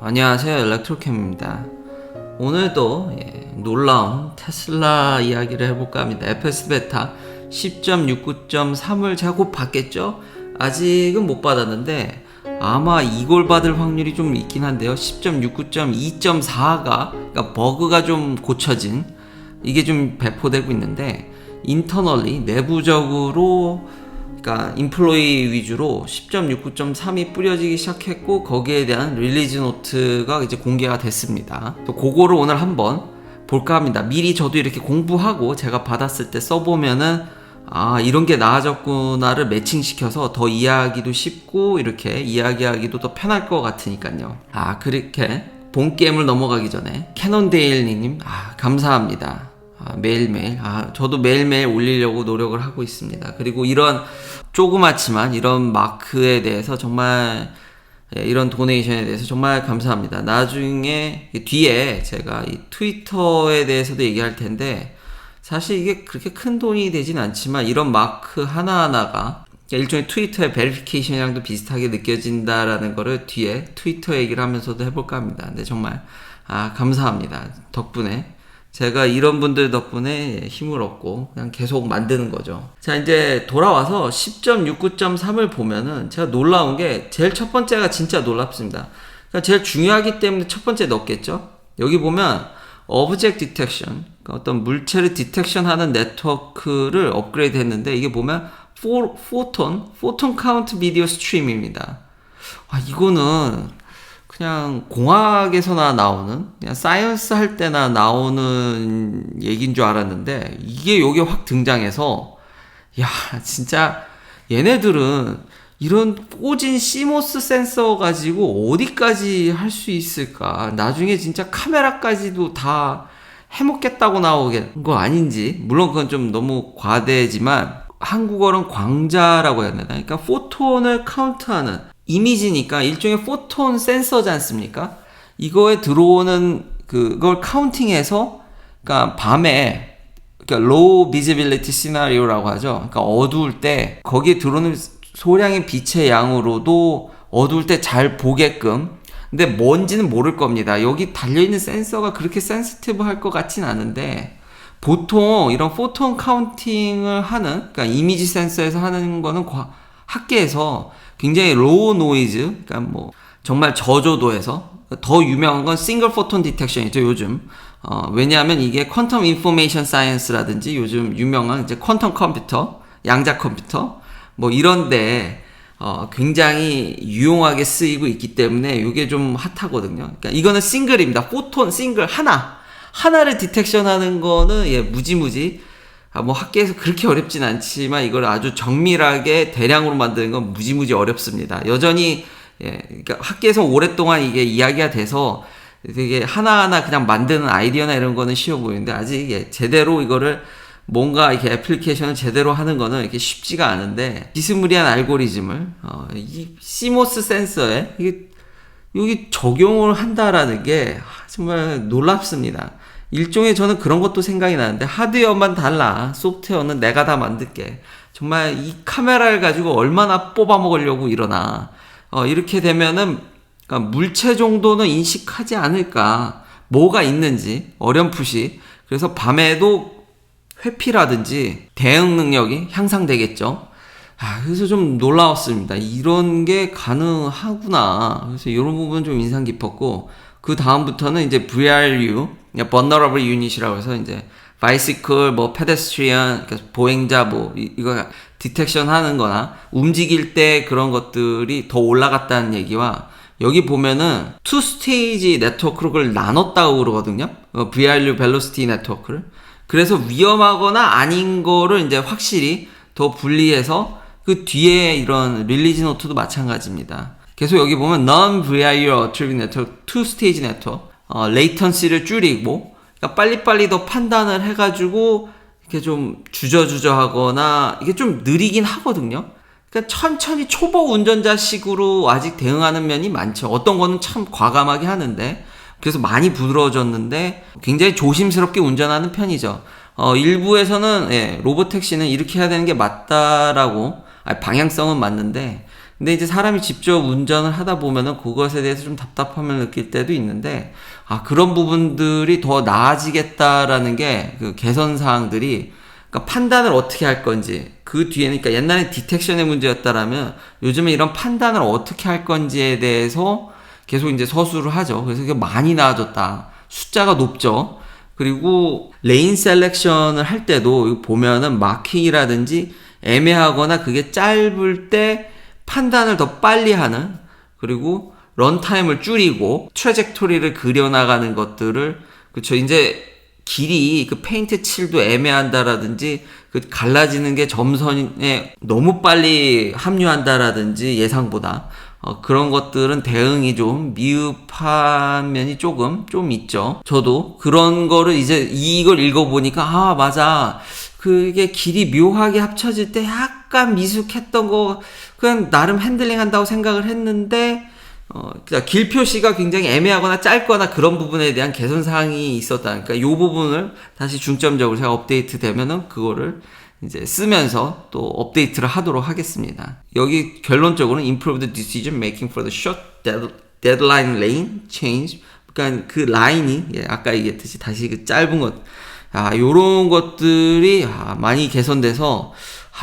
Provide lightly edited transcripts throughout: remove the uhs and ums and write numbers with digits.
안녕하세요, 엘렉트로캠입니다. 오늘도 놀라운 테슬라 이야기를 해볼까 합니다. FS 베타 10.69.3을 제가 곧 받겠죠? 아직은 못 받았는데 아마 이걸 받을 확률이 좀 있긴 한데요. 10.69.2.4가 그러니까 버그가 좀 고쳐진 이게 좀 배포되고 있는데, 인터널리 내부적으로 그러니까 인플로이 위주로 10.69.3이 뿌려지기 시작했고, 거기에 대한 릴리즈 노트가 이제 공개가 됐습니다. 또 그거를 오늘 한번 볼까 합니다. 미리 저도 이렇게 공부하고 제가 받았을 때 써보면은 이런 게 나아졌구나를 매칭시켜서 더 이해하기도 쉽고 이렇게 이야기하기도 더 편할 것 같으니까요. 그렇게 본 게임을 넘어가기 전에 캐논데일님 감사합니다. 매일매일 저도 매일매일 올리려고 노력을 하고 있습니다. 그리고 이런 조그맣지만 이런 마크에 대해서 정말 이런 도네이션에 대해서 정말 감사합니다. 나중에 뒤에 제가 이 트위터에 대해서도 얘기할 텐데, 사실 이게 그렇게 큰 돈이 되진 않지만 이런 마크 하나하나가 일종의 트위터의 베리피케이션이랑도 비슷하게 느껴진다라는 거를 뒤에 트위터 얘기를 하면서도 해볼까 합니다. 근데 정말 감사합니다. 덕분에 제가 이런 분들 덕분에 힘을 얻고 그냥 계속 만드는 거죠. 자, 이제 돌아와서 10.69.3을 보면은 제가 놀라운 게, 제일 첫 번째가 진짜 놀랍습니다. 그러니까 제일 중요하기 때문에 첫 번째 넣었겠죠. 여기 보면 Object Detection, 그러니까 어떤 물체를 디텍션하는 네트워크를 업그레이드 했는데, 이게 보면 Photon Count Video Stream입니다. 이거는 그냥 공학에서나 나오는, 그냥 사이언스 할 때나 나오는 얘기인 줄 알았는데, 이게 여기 확 등장해서 진짜 얘네들은 이런 꽂은 CMOS 센서 가지고 어디까지 할 수 있을까? 나중에 진짜 카메라까지도 다 해먹겠다고 나오는 거 아닌지. 물론 그건 좀 너무 과대지만 한국어로는 광자라고 해야 되나? 그러니까 포톤을 카운트하는, 이미지니까 일종의 포톤 센서지 않습니까? 이거에 들어오는 그걸 카운팅해서, 그러니까 밤에, 그러니까 low visibility scenario라고 하죠. 그러니까 어두울 때 거기에 들어오는 소량의 빛의 양으로도 어두울 때 잘 보게끔. 근데 뭔지는 모를 겁니다. 여기 달려있는 센서가 그렇게 센시티브 할 것 같진 않은데, 보통 이런 포톤 카운팅을 하는, 그러니까 이미지 센서에서 하는 거는 학계에서 굉장히 로우 노이즈, 그러니까 뭐 정말 저조도에서, 더 유명한 건 싱글 포톤 디텍션이죠, 요즘. 왜냐하면 이게 퀀텀 인포메이션 사이언스라든지 요즘 유명한 이제 퀀텀 컴퓨터, 양자 컴퓨터 뭐 이런데 굉장히 유용하게 쓰이고 있기 때문에 이게 좀 핫하거든요. 그러니까 이거는 싱글입니다. 포톤 싱글 하나를 디텍션하는 거는 무지무지 뭐 학계에서 그렇게 어렵진 않지만, 이걸 아주 정밀하게 대량으로 만드는 건 무지무지 어렵습니다. 여전히 그러니까 학계에서 오랫동안 이게 이야기가 돼서 되게 하나하나 그냥 만드는 아이디어나 이런 거는 쉬워 보이는데, 아직 제대로 이거를 뭔가 이렇게 애플리케이션을 제대로 하는 거는 이렇게 쉽지가 않은데, 비스무리한 알고리즘을 이 CMOS 센서에 여기 적용을 한다라는 게 정말 놀랍습니다. 일종의 저는 그런 것도 생각이 나는데, 하드웨어만 달라, 소프트웨어는 내가 다 만들게. 정말 이 카메라를 가지고 얼마나 뽑아먹으려고 이러나. 이렇게 되면은 그러니까 물체 정도는 인식하지 않을까, 뭐가 있는지 어렴풋이. 그래서 밤에도 회피라든지 대응 능력이 향상되겠죠. 그래서 좀 놀라웠습니다. 이런 게 가능하구나. 그래서 이런 부분 좀 인상 깊었고, 그 다음부터는 이제 VRU, Vulnerable Unit이라고 해서 이제 바이시클, 페데스트리언, 그러니까 보행자 이거 디텍션 하는 거나 움직일 때 그런 것들이 더 올라갔다는 얘기와, 여기 보면은 투 스테이지 네트워크를 나눴다고 그러거든요. VRU 벨로시티 네트워크를. 그래서 위험하거나 아닌 거를 이제 확실히 더 분리해서, 그 뒤에 이런 릴리즈 노트도 마찬가지입니다. 계속 여기 보면 Non-VRU Attribute Network, Two-Stage Network, 레이턴시를 줄이고, 그러니까 빨리빨리 더 판단을 해가지고 이렇게 좀 주저주저 하거나, 이게 좀 느리긴 하거든요. 그러니까 천천히 초보 운전자식으로 아직 대응하는 면이 많죠. 어떤 거는 참 과감하게 하는데, 그래서 많이 부드러워졌는데 굉장히 조심스럽게 운전하는 편이죠. 일부에서는 로보택시는 이렇게 해야 되는 게 맞다라고 방향성은 맞는데, 근데 이제 사람이 직접 운전을 하다 보면은 그것에 대해서 좀 답답함을 느낄 때도 있는데, 그런 부분들이 더 나아지겠다라는 게 그 개선 사항들이, 그러니까 판단을 어떻게 할 건지, 그 뒤에는, 그러니까 옛날에 디텍션의 문제였다라면 요즘에 이런 판단을 어떻게 할 건지에 대해서 계속 이제 서술을 하죠. 그래서 이게 많이 나아졌다. 숫자가 높죠. 그리고 레인 셀렉션을 할 때도 보면은 마킹이라든지 애매하거나 그게 짧을 때 판단을 더 빨리 하는, 그리고 런타임을 줄이고 트래젝토리를 그려나가는 것들을, 그쵸, 이제 길이 그 페인트 칠도 애매한다라든지 그 갈라지는 게 점선에 너무 빨리 합류한다라든지 예상보다 그런 것들은 대응이 좀 미흡한 면이 좀 있죠. 저도 그런 거를 이제 이걸 읽어보니까 맞아, 그게 길이 묘하게 합쳐질 때 약간 미숙했던 거 그냥 나름 핸들링 한다고 생각을 했는데 그러니까 길 표시가 굉장히 애매하거나 짧거나 그런 부분에 대한 개선 사항이 있었다. 그러니까 이 부분을 다시 중점적으로 제가 업데이트 되면은 그거를 이제 쓰면서 또 업데이트를 하도록 하겠습니다. 여기 결론적으로는 improved decision making for the short deadline lane change. 그러니까 그 라인이 아까 얘기했듯이 다시 그 짧은 것, 요런 것들이 많이 개선돼서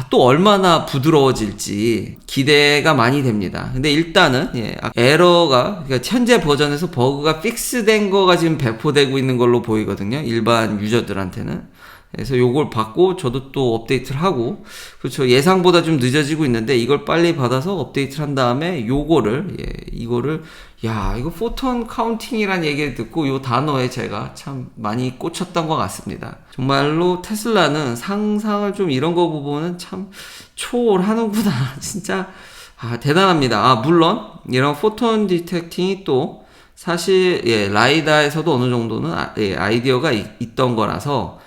또 얼마나 부드러워질지 기대가 많이 됩니다. 근데 일단은 에러가, 그러니까 현재 버전에서 버그가 픽스된 거가 지금 배포되고 있는 걸로 보이거든요. 일반 유저들한테는. 그래서 요걸 받고 저도 또 업데이트를 하고, 그렇죠, 예상보다 좀 늦어지고 있는데 이걸 빨리 받아서 업데이트를 한 다음에 요거를 이거를 이거 포톤 카운팅이란 얘기를 듣고 요 단어에 제가 참 많이 꽂혔던 것 같습니다. 정말로 테슬라는 상상을 좀 이런 거 보면은 참 초월하는구나. 진짜 대단합니다. 물론 이런 포톤 디텍팅이 또 사실 라이다에서도 어느 정도는 아이디어가 있던 거라서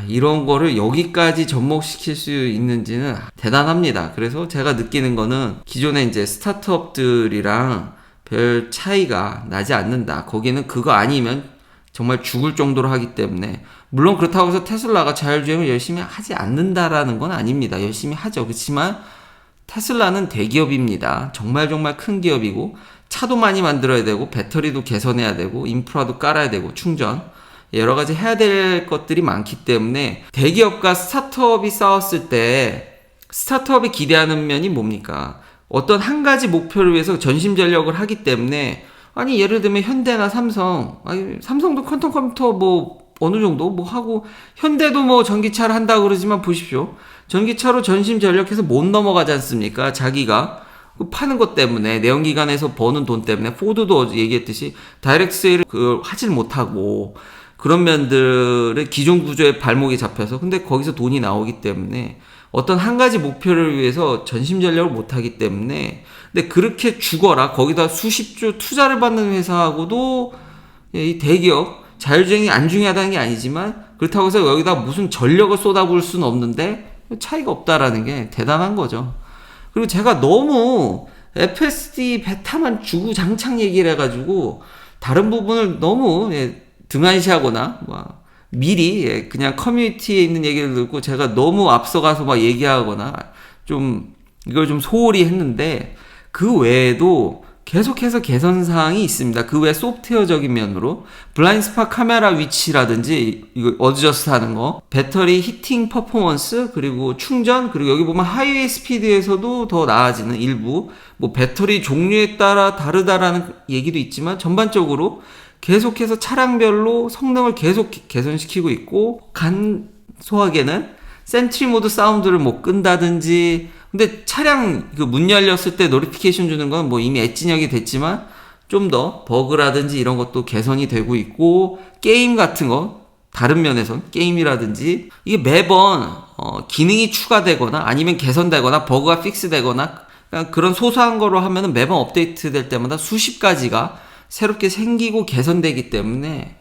이런 거를 여기까지 접목시킬 수 있는지는 대단합니다. 그래서 제가 느끼는 거는 기존의 이제 스타트업들이랑 별 차이가 나지 않는다. 거기는 그거 아니면 정말 죽을 정도로 하기 때문에, 물론 그렇다고 해서 테슬라가 자율주행을 열심히 하지 않는다라는 건 아닙니다. 열심히 하죠. 그렇지만 테슬라는 대기업입니다. 정말 큰 기업이고 차도 많이 만들어야 되고 배터리도 개선해야 되고 인프라도 깔아야 되고 충전, 여러 가지 해야 될 것들이 많기 때문에 대기업과 스타트업이 싸웠을 때 스타트업이 기대하는 면이 뭡니까? 어떤 한 가지 목표를 위해서 전심전력을 하기 때문에, 예를 들면 현대나 삼성, 삼성도 퀀텀 컴퓨터 어느 정도 하고, 현대도 전기차를 한다고 그러지만 보십시오. 전기차로 전심전력해서 못 넘어가지 않습니까? 자기가 파는 것 때문에, 내연기관에서 버는 돈 때문에. 포드도 어제 얘기했듯이 다이렉트 세일을 하질 못하고, 그런 면들을 기존 구조에 발목이 잡혀서, 근데 거기서 돈이 나오기 때문에 어떤 한 가지 목표를 위해서 전심전력을 못하기 때문에, 근데 그렇게 죽어라, 거기다 수십조 투자를 받는 회사하고도 이 대기업, 자율주행이 안 중요하다는 게 아니지만 그렇다고 해서 여기다 무슨 전력을 쏟아부을 수는 없는데 차이가 없다라는 게 대단한 거죠. 그리고 제가 너무 FSD 베타만 주구장창 얘기를 해가지고 다른 부분을 너무 등한시하거나 미리 그냥 커뮤니티에 있는 얘기를 듣고 제가 너무 앞서가서 얘기하거나 좀 이걸 좀 소홀히 했는데, 그 외에도 계속해서 개선사항이 있습니다. 그 외 소프트웨어적인 면으로 블라인드 스팟 카메라 위치라든지 이거 어드저스트 하는 거, 배터리 히팅 퍼포먼스, 그리고 충전, 그리고 여기 보면 하이웨이 스피드에서도 더 나아지는 일부, 배터리 종류에 따라 다르다라는 얘기도 있지만 전반적으로 계속해서 차량별로 성능을 계속 개선시키고 있고, 간소하게는 센트리 모드 사운드를 끈다든지, 근데 차량 문 열렸을 때 노티피케이션 주는 건 이미 엣진역이 됐지만 좀 더 버그라든지 이런 것도 개선이 되고 있고, 게임 같은 거, 다른 면에선 게임이라든지 이게 매번 기능이 추가되거나 아니면 개선되거나 버그가 픽스되거나 그런 소소한 거로 하면은 매번 업데이트 될 때마다 수십 가지가 새롭게 생기고 개선되기 때문에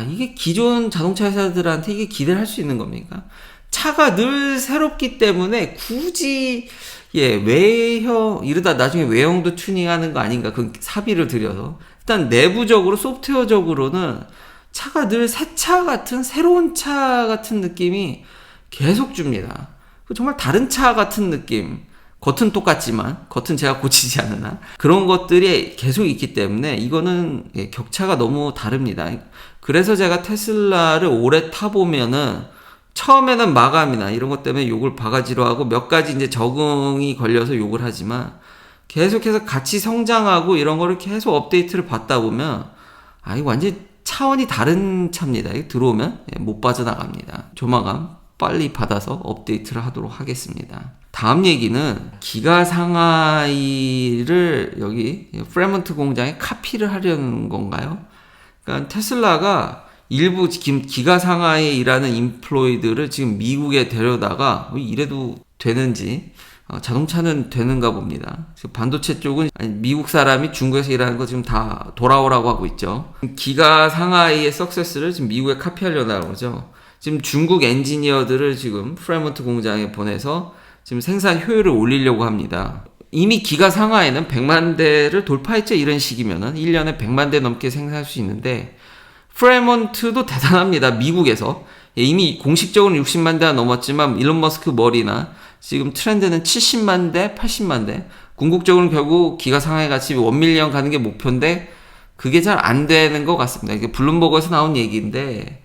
이게 기존 자동차 회사들한테 이게 기대를 할 수 있는 겁니까? 차가 늘 새롭기 때문에 굳이 외형 이러다 나중에 외형도 튜닝하는 거 아닌가, 그 사비를 들여서. 일단 내부적으로 소프트웨어적으로는 차가 늘 새 차 같은, 새로운 차 같은 느낌이 계속 줍니다. 정말 다른 차 같은 느낌. 겉은 똑같지만 겉은 제가 고치지 않은 한 그런 것들이 계속 있기 때문에 이거는 격차가 너무 다릅니다. 그래서 제가 테슬라를 오래 타보면은 처음에는 마감이나 이런 것 때문에 욕을 바가지로 하고 몇 가지 이제 적응이 걸려서 욕을 하지만 계속해서 같이 성장하고 이런 거를 계속 업데이트를 받다 보면 이거 완전 차원이 다른 차입니다. 이거 들어오면 못 빠져나갑니다. 조만간 빨리 받아서 업데이트를 하도록 하겠습니다. 다음 얘기는 기가 상하이를 여기 프레먼트 공장에 카피를 하려는 건가요? 그러니까 테슬라가 일부 지금 기가 상하이에 일하는 인플로이들을 지금 미국에 데려다가 이래도 되는지 자동차는 되는가 봅니다. 반도체 쪽은 미국 사람이 중국에서 일하는 거 지금 다 돌아오라고 하고 있죠. 기가 상하이의 석세스를 지금 미국에 카피하려고 하죠. 지금 중국 엔지니어들을 지금 프레먼트 공장에 보내서 지금 생산 효율을 올리려고 합니다. 이미 기가 상하이는 100만 대를 돌파했죠. 이런 식이면은 1년에 100만 대 넘게 생산할 수 있는데 프레먼트도 대단합니다. 미국에서 이미 공식적으로 60만 대가 넘었지만 일론 머스크 머리나 지금 트렌드는 70만 대, 80만 대. 궁극적으로는 결국 기가 상하이 같이 1밀리언 가는 게 목표인데 그게 잘 안 되는 것 같습니다. 이게 블룸버그에서 나온 얘기인데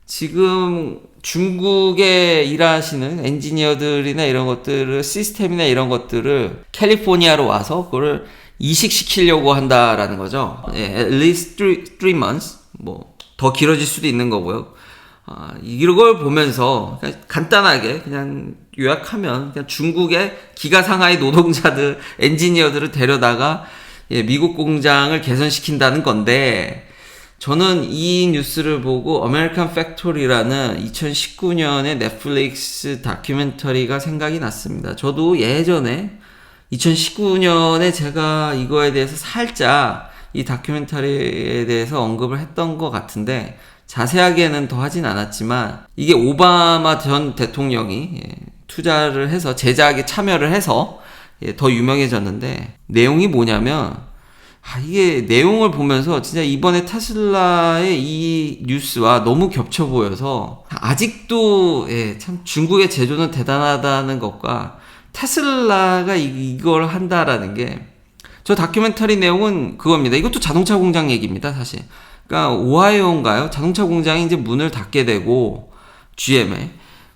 지금 중국에 일하시는 엔지니어들이나 이런 것들을 시스템이나 이런 것들을 캘리포니아로 와서 그거를 이식시키려고 한다라는 거죠. at least 3 months 뭐 더 길어질 수도 있는 거고요. 이걸 보면서 그냥 간단하게 그냥 요약하면 그냥 중국의 기가 상하이 노동자들, 엔지니어들을 데려다가 미국 공장을 개선시킨다는 건데 저는 이 뉴스를 보고 아메리칸 팩토리라는 2019년에 넷플릭스 다큐멘터리가 생각이 났습니다. 저도 예전에 2019년에 제가 이거에 대해서 살짝 이 다큐멘터리에 대해서 언급을 했던 것 같은데 자세하게는 더 하진 않았지만 이게 오바마 전 대통령이 투자를 해서 제작에 참여를 해서 더 유명해졌는데 내용이 뭐냐면 이게 내용을 보면서 진짜 이번에 테슬라의 이 뉴스와 너무 겹쳐 보여서 아직도 참 중국의 제조는 대단하다는 것과 테슬라가 이걸 한다라는 게 저 다큐멘터리 내용은 그겁니다. 이것도 자동차 공장 얘기입니다, 사실. 그러니까 오하이오인가요? 자동차 공장이 이제 문을 닫게 되고 GM에.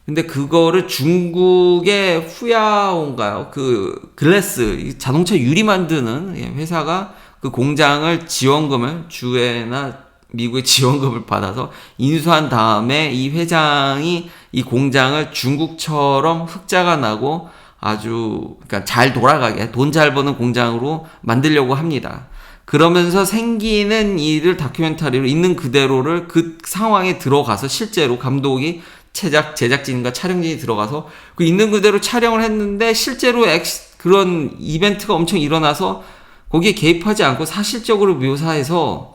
근데 그거를 중국의 후야오인가요? 그 글래스 자동차 유리 만드는 회사가 그 공장을 지원금을 주회나 미국의 지원금을 받아서 인수한 다음에 이 회장이 이 공장을 중국처럼 흑자가 나고 아주 그러니까 잘 돌아가게 돈 잘 버는 공장으로 만들려고 합니다. 그러면서 생기는 일을 다큐멘터리로 있는 그대로를 그 상황에 들어가서 실제로 감독이 제작진과 촬영진이 들어가서 그 있는 그대로 촬영을 했는데 실제로 그런 이벤트가 엄청 일어나서 거기에 개입하지 않고 사실적으로 묘사해서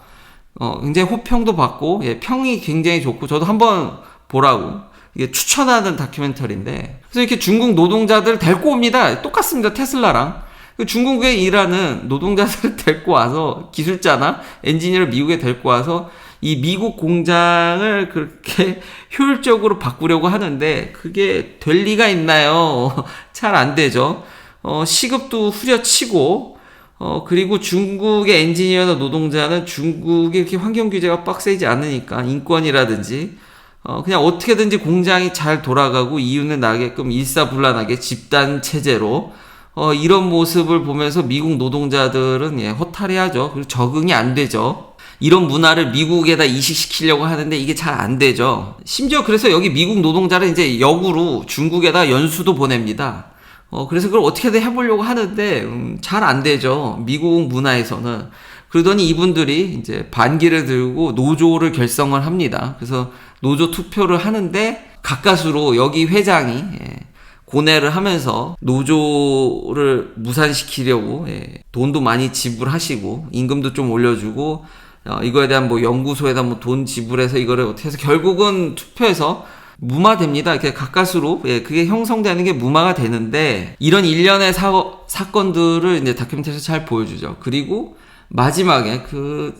굉장히 호평도 받고 평이 굉장히 좋고 저도 한번 보라고 이게 추천하는 다큐멘터리인데 그래서 이렇게 중국 노동자들 데리고 옵니다. 똑같습니다. 테슬라랑 중국에 일하는 노동자들을 데리고 와서 기술자나 엔지니어를 미국에 데리고 와서 이 미국 공장을 그렇게 효율적으로 바꾸려고 하는데 그게 될 리가 있나요? 잘 안 되죠. 시급도 후려치고 그리고 중국의 엔지니어나 노동자는 중국의 이렇게 환경 규제가 빡세지 않으니까 인권이라든지 그냥 어떻게든지 공장이 잘 돌아가고 이윤을 나게끔 일사불란하게 집단 체제로 이런 모습을 보면서 미국 노동자들은 허탈해하죠. 그리고 적응이 안 되죠. 이런 문화를 미국에다 이식시키려고 하는데 이게 잘 안 되죠. 심지어 그래서 여기 미국 노동자를 이제 역으로 중국에다 연수도 보냅니다. 그래서 그걸 어떻게든 해보려고 하는데 잘 안 되죠. 미국 문화에서는. 그러더니 이분들이 이제 반기를 들고 노조를 결성을 합니다. 그래서 노조 투표를 하는데 가까스로 여기 회장이 고뇌를 하면서 노조를 무산시키려고 돈도 많이 지불하시고 임금도 좀 올려주고 이거에 대한 뭐 연구소에다 뭐 돈 지불해서 이거를 어떻게 해서 결국은 투표해서 무마됩니다. 이렇게 가까스로 그게 형성되는 게 무마가 되는데 이런 일련의 사건들을 이제 다큐멘터리에서 잘 보여주죠. 그리고 마지막에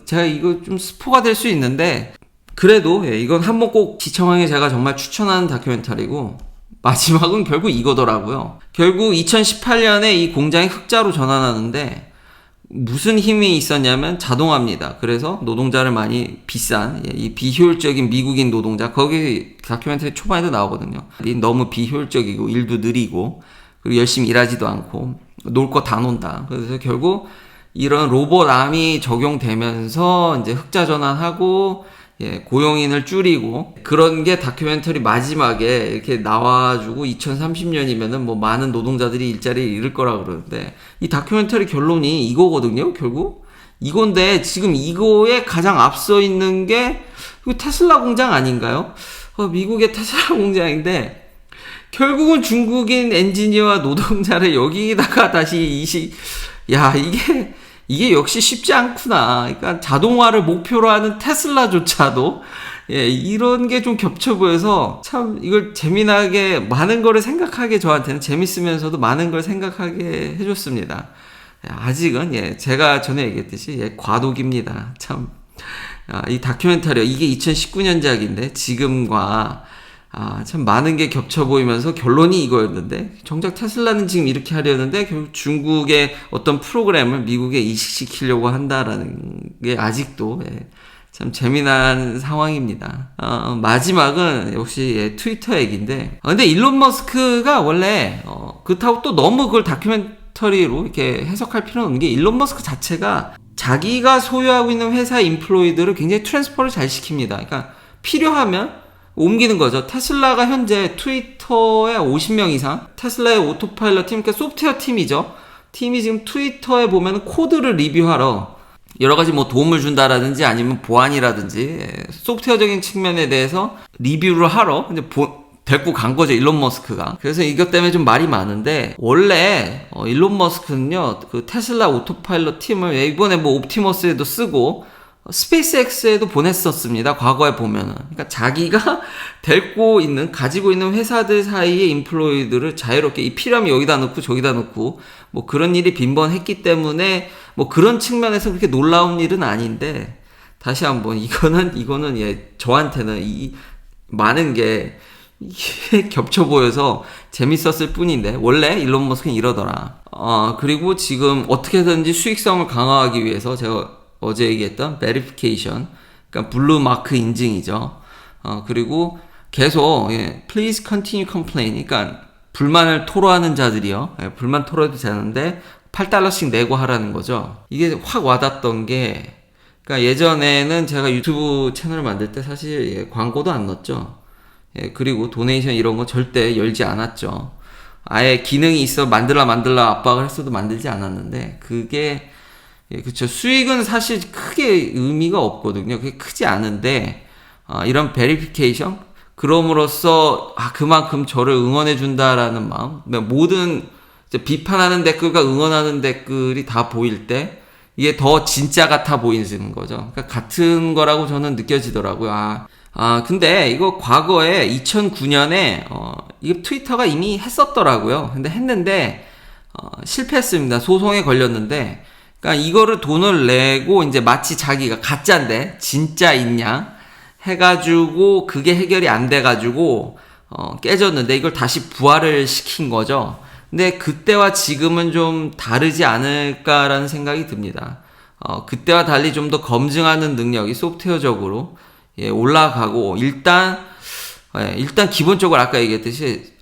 제가 이거 좀 스포가 될 수 있는데 그래도 이건 한번 꼭 시청하는 게 제가 정말 추천하는 다큐멘터리고 마지막은 결국 이거더라고요. 결국 2018년에 이 공장이 흑자로 전환하는데 무슨 힘이 있었냐면 자동화입니다. 그래서 노동자를 많이 비싼 이 비효율적인 미국인 노동자, 거기 다큐멘터리 초반에도 나오거든요. 너무 비효율적이고 일도 느리고 그리고 열심히 일하지도 않고 놀 거 다 논다. 그래서 결국 이런 로봇암이 적용되면서 이제 흑자 전환하고 고용인을 줄이고 그런 게 다큐멘터리 마지막에 이렇게 나와주고 2030년이면은 뭐 많은 노동자들이 일자리를 잃을 거라 그러는데 이 다큐멘터리 결론이 이거거든요. 결국 이건데 지금 이거에 가장 앞서 있는 게 테슬라 공장 아닌가요? 미국의 테슬라 공장인데 결국은 중국인 엔지니어와 노동자를 여기다가 다시 이게 역시 쉽지 않구나. 그러니까 자동화를 목표로 하는 테슬라조차도 이런 게 좀 겹쳐 보여서 참 이걸 재미나게 많은 거를 생각하게 저한테는 재밌으면서도 많은 걸 생각하게 해줬습니다. 아직은 제가 전에 얘기했듯이 과도기입니다. 참 이 다큐멘터리 이게 2019년작인데 지금과 참 많은 게 겹쳐 보이면서 결론이 이거였는데 정작 테슬라는 지금 이렇게 하려는데 결국 중국의 어떤 프로그램을 미국에 이식시키려고 한다라는 게 아직도 참 재미난 상황입니다. 마지막은 역시 트위터 얘기인데 근데 일론 머스크가 원래 그렇다고 또 너무 그걸 다큐멘터리로 이렇게 해석할 필요는 없는 게 일론 머스크 자체가 자기가 소유하고 있는 회사 인플로이들을 굉장히 트랜스퍼를 잘 시킵니다. 그러니까 필요하면 옮기는 거죠. 테슬라가 현재 트위터에 50명 이상, 테슬라의 오토파일럿 팀, 그러니까 소프트웨어 팀이죠. 팀이 지금 트위터에 보면 코드를 리뷰하러 여러 가지 뭐 도움을 준다라든지 아니면 보안이라든지 소프트웨어적인 측면에 대해서 리뷰를 하러 이제 데리고 간 거죠, 일론 머스크가. 그래서 이것 때문에 좀 말이 많은데 원래 일론 머스크는요 그 테슬라 오토파일럿 팀을 이번에 뭐 옵티머스에도 쓰고 스페이스X에도 보냈었습니다. 과거에 보면은. 그러니까 자기가 가지고 있는 회사들 사이의 인플로이들을 자유롭게 이 필요하면 여기다 넣고 저기다 넣고 뭐 그런 일이 빈번했기 때문에 뭐 그런 측면에서 그렇게 놀라운 일은 아닌데 다시 한번 이거는 저한테는 이 많은 게 이게 겹쳐 보여서 재밌었을 뿐인데 원래 일론 머스크는 이러더라. 그리고 지금 어떻게든지 수익성을 강화하기 위해서 제가 어제 얘기했던 verification, 그러니까 블루 마크 인증이죠. 그리고 계속 please continue complain, 그러니까 불만을 토로하는 자들이요. 불만 토로해도 되는데 $8씩 내고 하라는 거죠. 이게 확 와닿던 게, 그러니까 예전에는 제가 유튜브 채널을 만들 때 사실 광고도 안 넣었죠. 그리고 도네이션 이런 거 절대 열지 않았죠. 아예 기능이 있어 만들라 압박을 했어도 만들지 않았는데 그게 그쵸. 수익은 사실 크게 의미가 없거든요. 그게 크지 않은데, 이런 베리피케이션? 그럼으로써, 그만큼 저를 응원해준다라는 마음. 모든, 비판하는 댓글과 응원하는 댓글이 다 보일 때, 이게 더 진짜 같아 보이는 거죠. 그러니까 같은 거라고 저는 느껴지더라고요. 근데 이거 과거에 2009년에, 이게 트위터가 이미 했었더라고요. 근데 했는데, 실패했습니다. 소송에 걸렸는데, 그러니까 이거를 돈을 내고 이제 마치 자기가 가짜인데 진짜 있냐 해가지고 그게 해결이 안 돼가지고 깨졌는데 이걸 다시 부활을 시킨 거죠. 근데 그때와 지금은 좀 다르지 않을까라는 생각이 듭니다. 그때와 달리 좀 더 검증하는 능력이 소프트웨어적으로 올라가고 일단 기본적으로 아까 얘기했듯이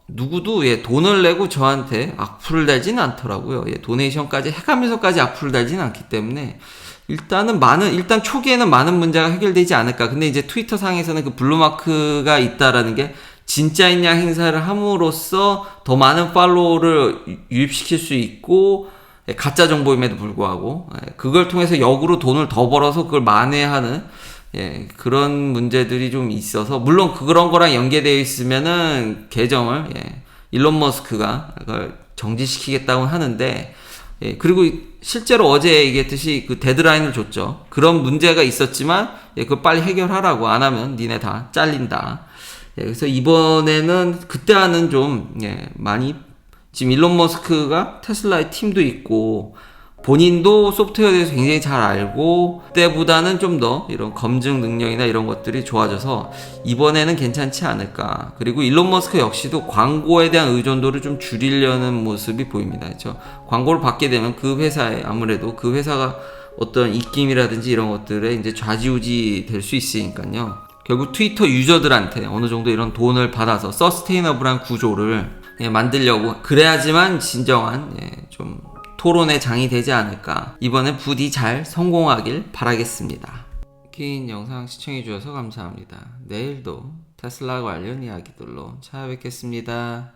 누구도 돈을 내고 저한테 악플을 달지는 않더라고요. 도네이션까지 해가면서까지 악플을 달지는 않기 때문에 일단 초기에는 많은 문제가 해결되지 않을까. 근데 이제 트위터 상에서는 그 블루마크가 있다라는 게 진짜 있냐 행사를 함으로써 더 많은 팔로워를 유입시킬 수 있고 가짜 정보임에도 불구하고 그걸 통해서 역으로 돈을 더 벌어서 그걸 만회하는 그런 문제들이 좀 있어서, 물론 그런 거랑 연계되어 있으면은 계정을, 일론 머스크가 그걸 정지시키겠다고 하는데, 그리고 실제로 어제 얘기했듯이 그 데드라인을 줬죠. 그런 문제가 있었지만, 그걸 빨리 해결하라고. 안 하면 니네 다 잘린다. 그래서 이번에는 그때와는 좀, 많이, 지금 일론 머스크가 테슬라의 팀도 있고, 본인도 소프트웨어에 대해서 굉장히 잘 알고 그때보다는 좀 더 이런 검증 능력이나 이런 것들이 좋아져서 이번에는 괜찮지 않을까. 그리고 일론 머스크 역시도 광고에 대한 의존도를 좀 줄이려는 모습이 보입니다. 그렇죠? 광고를 받게 되면 그 회사에 아무래도 그 회사가 어떤 입김이라든지 이런 것들에 이제 좌지우지 될 수 있으니까요. 결국 트위터 유저들한테 어느 정도 이런 돈을 받아서 서스테이너블한 구조를 만들려고 그래야지만 진정한 좀 토론의 장이 되지 않을까. 이번에 부디 잘 성공하길 바라겠습니다. 긴 영상 시청해주셔서 감사합니다. 내일도 테슬라 관련 이야기들로 찾아뵙겠습니다.